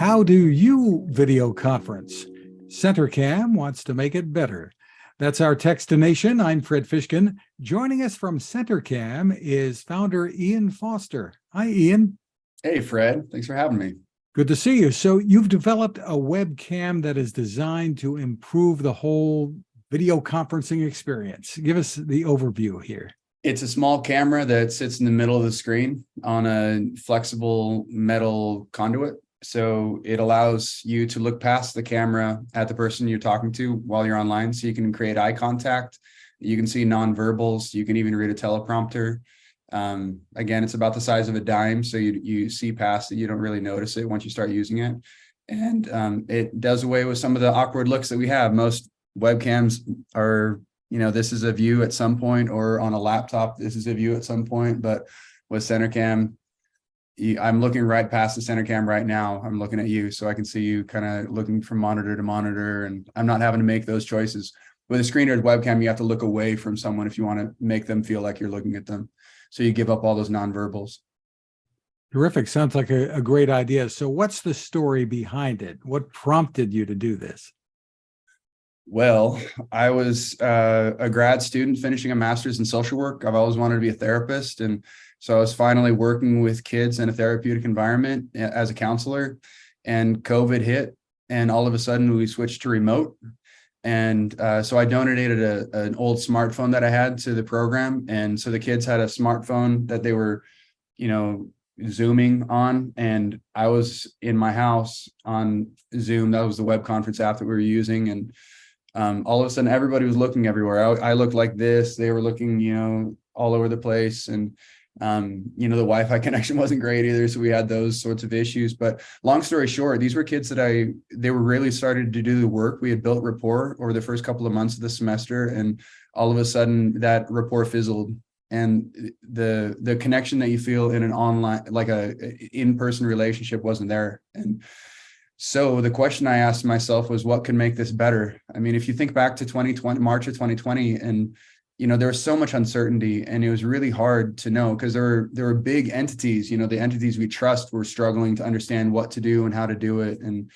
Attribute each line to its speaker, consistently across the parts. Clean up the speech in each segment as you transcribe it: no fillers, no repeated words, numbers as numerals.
Speaker 1: How do you video conference? CenterCam wants to make it better. That's our Techstination. I'm Fred Fishkin. Joining us from CenterCam is founder Ian Foster. Hi, Ian.
Speaker 2: Hey, Fred. Thanks for having me.
Speaker 1: Good to see you. So you've developed a webcam that is designed to improve the whole video conferencing experience. Give us the overview here.
Speaker 2: It's a small camera that sits in the middle of the screen on a flexible metal conduit. So it allows you to look past the camera at the person you're talking to while you're online. So you can create eye contact. You can see nonverbals. You can even read a teleprompter. Again, it's about the size of a dime. So you see past it. You don't really notice it once you start using it. And it does away with some of the awkward looks that we have. Most webcams are, this is a view at some point, or on a laptop, this is a view at some point. But with CenterCam, I'm looking right past the CenterCam right now. I'm looking at you, so I can see you kind of looking from monitor to monitor, and I'm not having to make those choices. With a screen or webcam, you have to look away from someone if you want to make them feel like you're looking at them. So you give up all those nonverbals.
Speaker 1: Terrific. Sounds like a great idea. So what's the story behind it? What prompted you to do this?
Speaker 2: Well, I was a grad student finishing a master's in social work. I've always wanted to be a therapist. And so I was finally working with kids in a therapeutic environment as a counselor, and COVID hit, and all of a sudden we switched to remote. And so I donated an old smartphone that I had to the program. And so the kids had a smartphone that they were, Zooming on, and I was in my house on Zoom. That was the web conference app that we were using. And all of a sudden everybody was looking everywhere. I looked like this, they were looking, all over the place. And the Wi-Fi connection wasn't great either. So we had those sorts of issues. But long story short, these were kids that they were really started to do the work. We had built rapport over the first couple of months of the semester, and all of a sudden that rapport fizzled. And the connection that you feel in an online, like a in-person relationship, wasn't there. And so the question I asked myself was, what can make this better? I mean, if you think back to 2020, March of 2020, and there was so much uncertainty, and it was really hard to know, because there were big entities, the entities we trust were struggling to understand what to do and how to do it. And,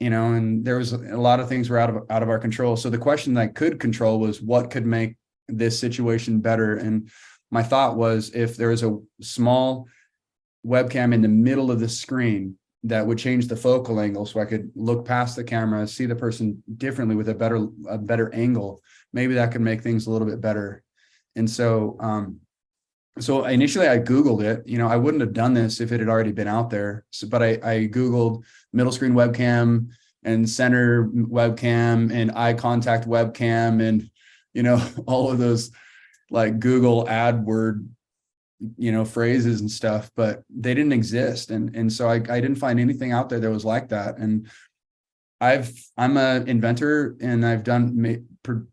Speaker 2: and there was a lot of things were out of our control. So the question that I could control was, what could make this situation better? And my thought was, if there was a small webcam in the middle of the screen that would change the focal angle, so I could look past the camera, see the person differently with a better angle, maybe that could make things a little bit better. And so, so initially I Googled it. I wouldn't have done this if it had already been out there. So, but I Googled middle screen webcam and center webcam and eye contact webcam, and, all of those like Google AdWord, phrases and stuff, but they didn't exist. And so I didn't find anything out there that was like that. And I'm an inventor, and I've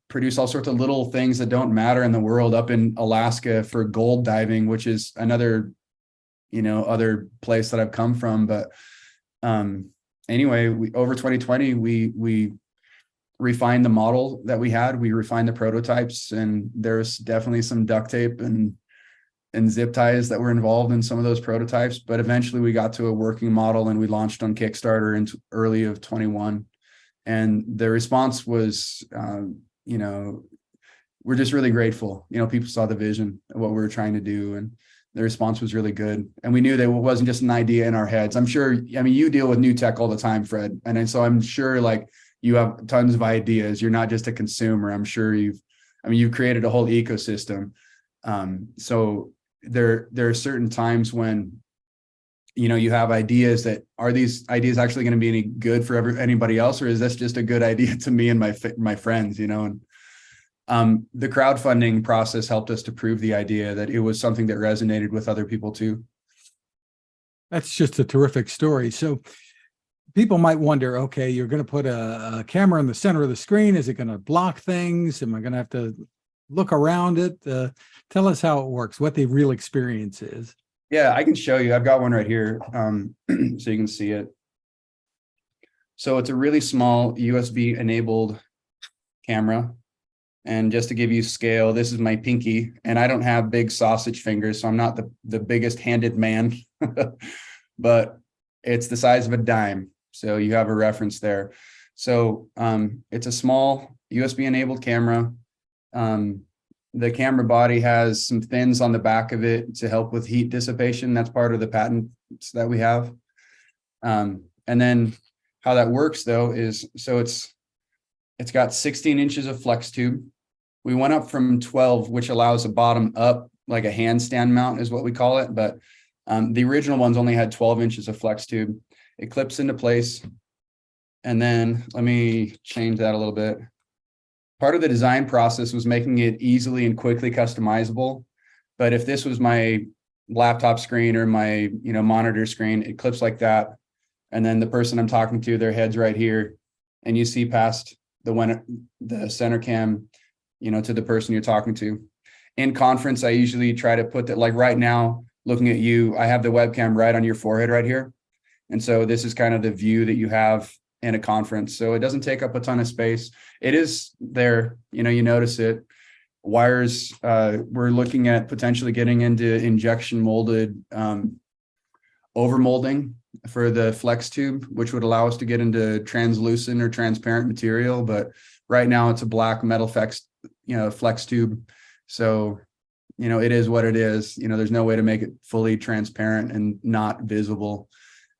Speaker 2: produce all sorts of little things that don't matter in the world up in Alaska for gold diving, which is another, other place that I've come from. But anyway, over 2020, we refined the model that we had. We refined the prototypes, and there's definitely some duct tape and zip ties that were involved in some of those prototypes. But eventually we got to a working model, and we launched on Kickstarter in early of 21. And the response was, we're just really grateful. People saw the vision of what we were trying to do, and the response was really good. And we knew that it wasn't just an idea in our heads. I'm sure, you deal with new tech all the time, Fred. And so I'm sure you have tons of ideas. You're not just a consumer. I'm sure you've created a whole ecosystem. So there are certain times when, you have ideas that, are these ideas actually going to be any good for anybody else? Or is this just a good idea to me and my friends, and the crowdfunding process helped us to prove the idea that it was something that resonated with other people too.
Speaker 1: That's just a terrific story. So people might wonder, okay, you're going to put a camera in the center of the screen. Is it going to block things? Am I going to have to look around it? Tell us how it works, what the real experience is.
Speaker 2: Yeah, I can show you. I've got one right here, so you can see it. So it's a really small USB enabled camera. And just to give you scale, this is my pinky, and I don't have big sausage fingers, so I'm not the biggest handed man. But It's the size of a dime. So you have a reference there. So it's a small USB enabled camera. The camera body has some fins on the back of it to help with heat dissipation. That's part of the patents that we have. And then how that works though is, so it's got 16 inches of flex tube. We went up from 12, which allows a bottom up, like a handstand mount is what we call it. But the original ones only had 12 inches of flex tube. It clips into place. And then let me change that a little bit. Part of the design process was making it easily and quickly customizable. But if this was my laptop screen or my monitor screen, it clips like that. And then the person I'm talking to, their head's right here. And you see past the center cam, to the person you're talking to. In conference, I usually try to put that, like right now, looking at you, I have the webcam right on your forehead right here. And so this is kind of the view that you have in a conference. So it doesn't take up a ton of space. It is there, you notice it. Wires, we're looking at potentially getting into injection molded overmolding for the flex tube, which would allow us to get into translucent or transparent material. But right now it's a black metal flex tube. So, it is what it is. There's no way to make it fully transparent and not visible.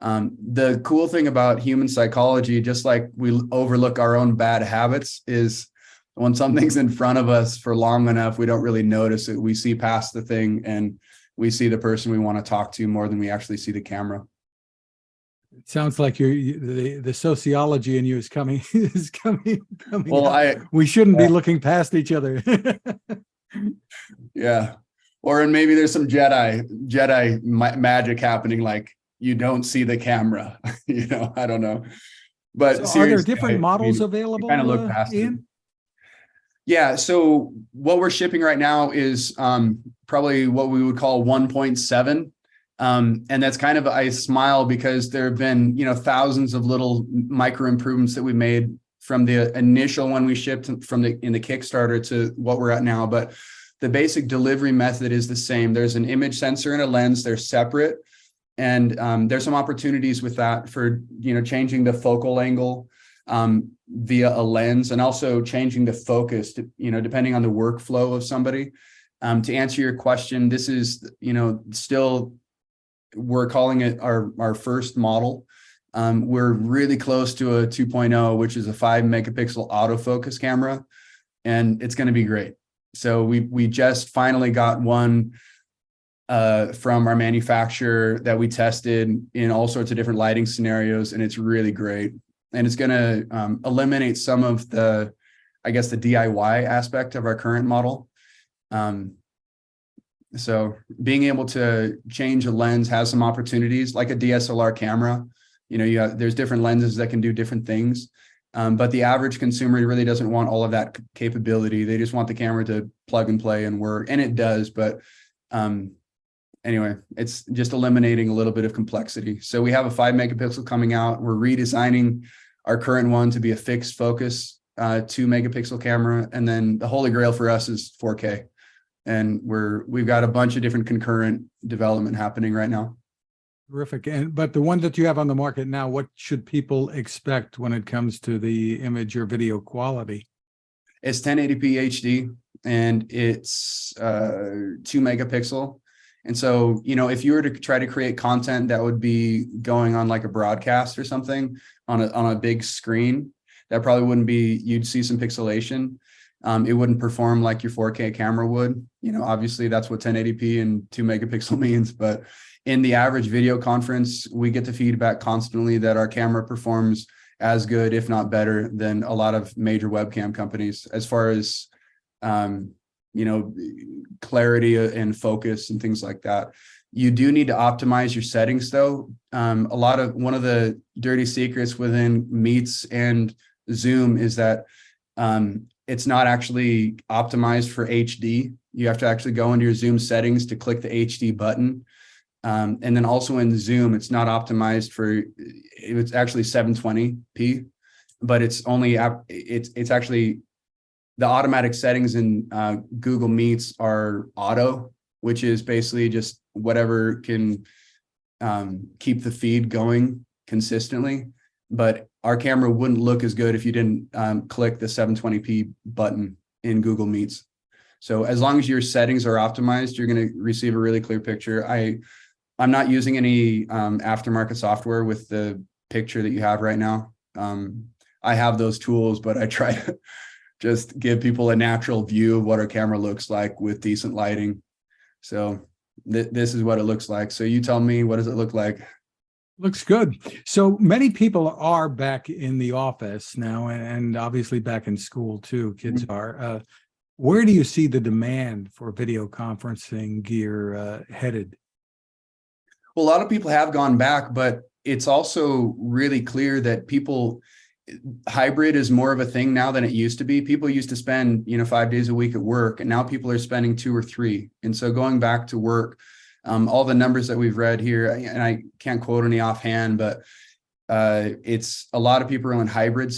Speaker 2: The cool thing about human psychology, just like we overlook our own bad habits, is when something's in front of us for long enough, we don't really notice it. We see past the thing and we see the person we want to talk to more than we actually see the camera.
Speaker 1: It sounds like the sociology in you is coming
Speaker 2: Well,
Speaker 1: out. We shouldn't be looking past each other.
Speaker 2: Yeah. Or and maybe there's some Jedi magic happening, like you don't see the camera, I don't know. But
Speaker 1: so are there different models available?
Speaker 2: Kind of look past
Speaker 1: Ian?
Speaker 2: it. Yeah. So what we're shipping right now is probably what we would call 1.7. And that's kind of, I smile because there have been, thousands of little micro improvements that we made from the initial one we shipped in the Kickstarter to what we're at now. But the basic delivery method is the same. There's an image sensor and a lens. They're separate. And there's some opportunities with that for, changing the focal angle via a lens, and also changing the focus, depending on the workflow of somebody. To answer your question, this is, still, we're calling it our first model. We're really close to a 2.0, which is a 5 megapixel autofocus camera, and it's going to be great. So we just finally got one from our manufacturer that we tested in all sorts of different lighting scenarios, and it's really great. And it's going to eliminate some of the, I guess, the DIY aspect of our current model. So being able to change a lens has some opportunities, like a DSLR camera. There's different lenses that can do different things. But the average consumer really doesn't want all of that capability. They just want the camera to plug and play and work, and it does. But anyway, it's just eliminating a little bit of complexity. So we have a 5 megapixel coming out. We're redesigning our current one to be a fixed focus 2 megapixel camera, and then the holy grail for us is 4K. And we've got a bunch of different concurrent development happening right now.
Speaker 1: Terrific. But the one that you have on the market now, what should people expect when it comes to the image or video quality?
Speaker 2: It's 1080p HD, and it's 2 megapixel. And so, if you were to try to create content that would be going on like a broadcast or something on a big screen, that probably wouldn't be, you'd see some pixelation. It wouldn't perform like your 4K camera would. Obviously that's what 1080p and 2 megapixel means. But in the average video conference, we get the feedback constantly that our camera performs as good, if not better, than a lot of major webcam companies as far as, clarity and focus and things like that. You do need to optimize your settings though. One of the dirty secrets within Meets and Zoom is that it's not actually optimized for HD. You have to actually go into your Zoom settings to click the HD button. And then also in Zoom, it's not optimized for, it's actually 720p, but it's actually, the automatic settings in Google Meets are auto, which is basically just whatever can keep the feed going consistently, but our camera wouldn't look as good if you didn't click the 720p button in Google Meets. So as long as your settings are optimized, you're going to receive a really clear picture. I'm not using any aftermarket software with the picture that you have right now. I have those tools, but I try to just give people a natural view of what our camera looks like with decent lighting. So this is what it looks like. So you tell me, what does it look like?
Speaker 1: Looks good. So many people are back in the office now, and obviously back in school too. Kids are. Where do you see the demand for video conferencing gear headed?
Speaker 2: Well, a lot of people have gone back, but it's also really clear that hybrid is more of a thing now than it used to be. People used to spend, 5 days a week at work, and now people are spending 2 or 3. And so going back to work, all the numbers that we've read here, and I can't quote any offhand, but it's a lot of people are in hybrid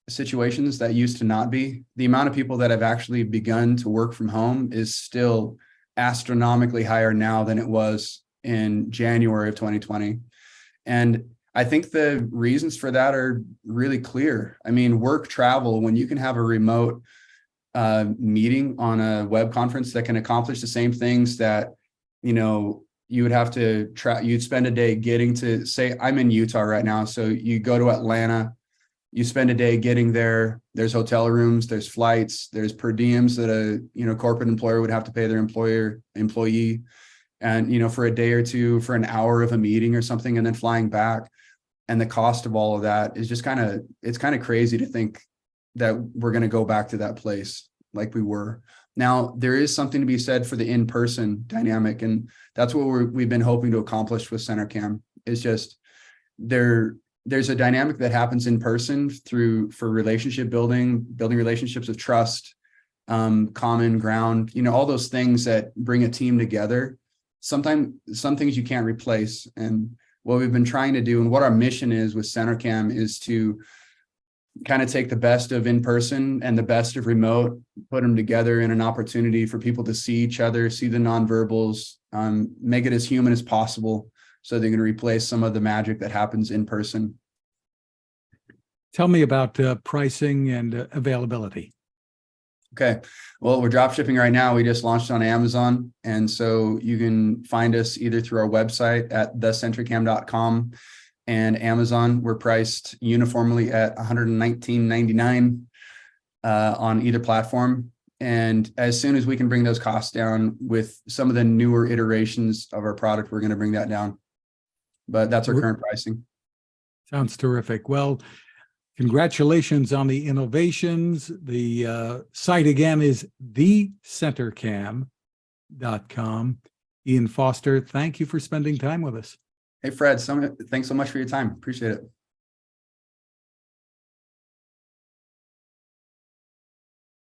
Speaker 2: situations that used to not be. The amount of people that have actually begun to work from home is still astronomically higher now than it was in January of 2020. And I think the reasons for that are really clear. I mean, work travel, when you can have a remote meeting on a web conference that can accomplish the same things that, you would have to you'd spend a day getting to, say, I'm in Utah right now. So you go to Atlanta, you spend a day getting there. There's hotel rooms, there's flights, there's per diems that a corporate employer would have to pay their employee, and for a day or two, for an hour of a meeting or something, and then flying back. And the cost of all of that is just it's kind of crazy to think that we're going to go back to that place like we were. Now, there is something to be said for the in-person dynamic, and that's what we've been hoping to accomplish with CenterCam. Is just there's a dynamic that happens in person for relationship building relationships of trust, common ground, all those things that bring a team together. Sometimes some things you can't replace. And what we've been trying to do, and what our mission is with CenterCam, is to kind of take the best of in-person and the best of remote, put them together in an opportunity for people to see each other, see the nonverbals, make it as human as possible, so they're going to replace some of the magic that happens in person.
Speaker 1: Tell me about pricing and availability.
Speaker 2: Okay. Well, we're drop shipping right now. We just launched on Amazon. And so you can find us either through our website at thecentercam.com and Amazon. We're priced uniformly at $119.99 on either platform. And as soon as we can bring those costs down with some of the newer iterations of our product, we're going to bring that down. But that's our current pricing.
Speaker 1: Sounds terrific. Well, congratulations on the innovations. The site again is thecentercam.com. Ian Foster, thank you for spending time with us.
Speaker 2: Hey, Fred, thanks so much for your time. Appreciate it.